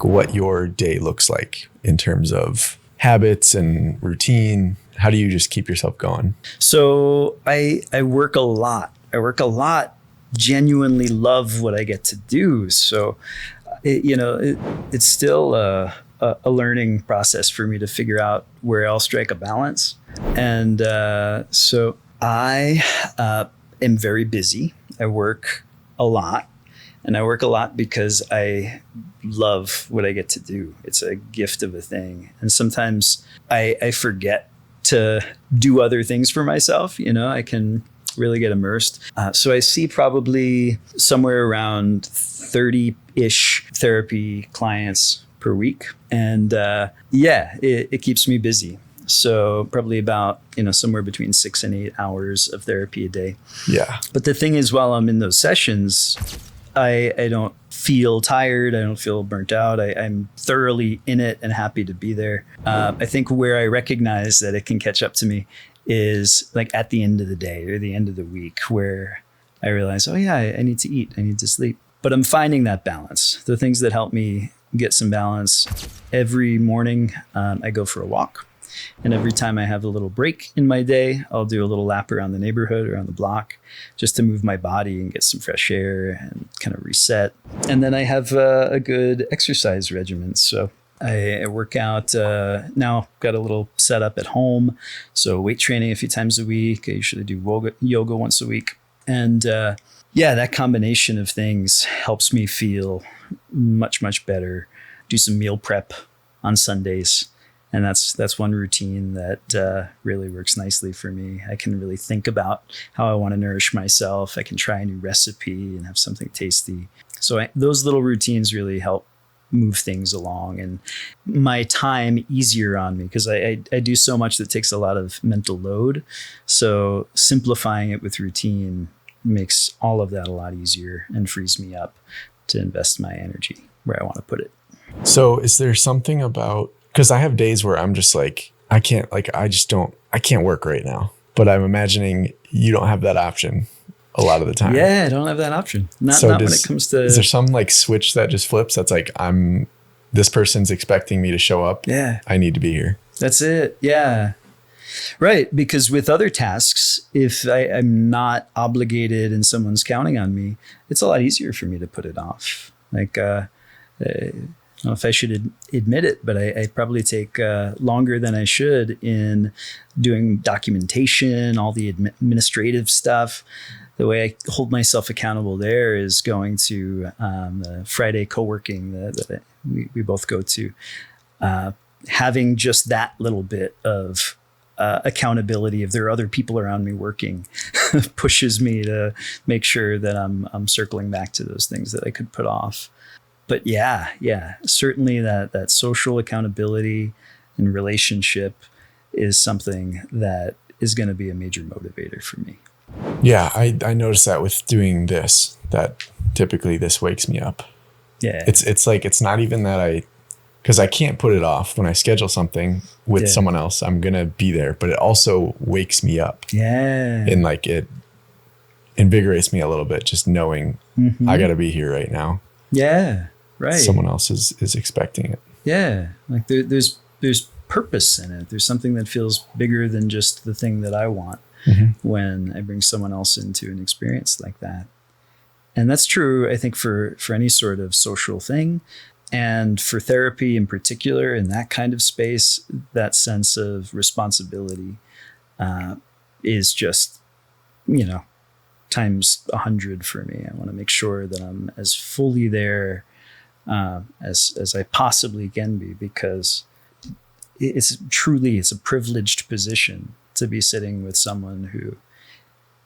what your day looks like in terms of habits and routine. How do you just keep yourself going? So I work a lot. Genuinely love what I get to do. So, it's still a learning process for me to figure out where I'll strike a balance. And so I am very busy. I work a lot. And I work a lot because I love what I get to do. It's a gift of a thing. And sometimes I forget to do other things for myself. I can really get immersed. So I see probably somewhere around 30-ish therapy clients per week. And it keeps me busy. So probably about, somewhere between 6 and 8 hours of therapy a day. Yeah. But the thing is, while I'm in those sessions, I don't feel tired. I don't feel burnt out. I'm thoroughly in it and happy to be there. I think where I recognize that it can catch up to me is like at the end of the day or the end of the week, where I realize, oh yeah, I need to eat. I need to sleep. But I'm finding that balance. The things that help me get some balance. Every morning, I go for a walk. And every time I have a little break in my day, I'll do a little lap around the neighborhood or on the block just to move my body and get some fresh air and kind of reset. And then I have a good exercise regimen. So I work out now, got a little setup at home. So weight training a few times a week. I usually do yoga once a week. And that combination of things helps me feel much, much better. Do some meal prep on Sundays. And that's one routine that really works nicely for me. I can really think about how I want to nourish myself. I can try a new recipe and have something tasty. So those little routines really help move things along and my time easier on me, because I do so much that takes a lot of mental load. So simplifying it with routine makes all of that a lot easier and frees me up to invest my energy where I want to put it. So is there something about, because I have days where I'm just like, I can't work right now. But I'm imagining you don't have that option a lot of the time. Yeah, I don't have that option. Not when it comes to... Is there some like switch that just flips? That's like, this person's expecting me to show up. Yeah. I need to be here. That's it. Yeah. Right. Because with other tasks, if I'm not obligated and someone's counting on me, it's a lot easier for me to put it off. Like, I don't know if I should admit it, but I probably take longer than I should in doing documentation, all the administrative stuff. The way I hold myself accountable there is going to the Friday co-working that we both go to. Having just that little bit of accountability, if there are other people around me working, pushes me to make sure that I'm circling back to those things that I could put off. But yeah, certainly that social accountability and relationship is something that is going to be a major motivator for me. Yeah, I noticed that with doing this, that typically this wakes me up. Yeah. It's like, it's not even that because I can't put it off. When I schedule something with someone else, I'm going to be there, but it also wakes me up. Yeah. And like it invigorates me a little bit, just knowing I got to be here right now. Yeah. Right. Someone else is expecting it. Yeah. Like there's purpose in it. There's something that feels bigger than just the thing that I want when I bring someone else into an experience like that. And that's true, I think, for any sort of social thing. And for therapy in particular, in that kind of space, that sense of responsibility is just, times 100 for me. I want to make sure that I'm as fully there as I possibly can be, because it's a privileged position to be sitting with someone who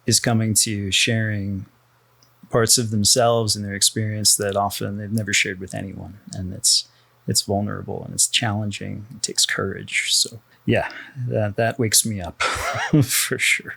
is coming to you sharing parts of themselves and their experience that often they've never shared with anyone. And it's vulnerable and it's challenging. It takes courage. So yeah, that wakes me up for sure.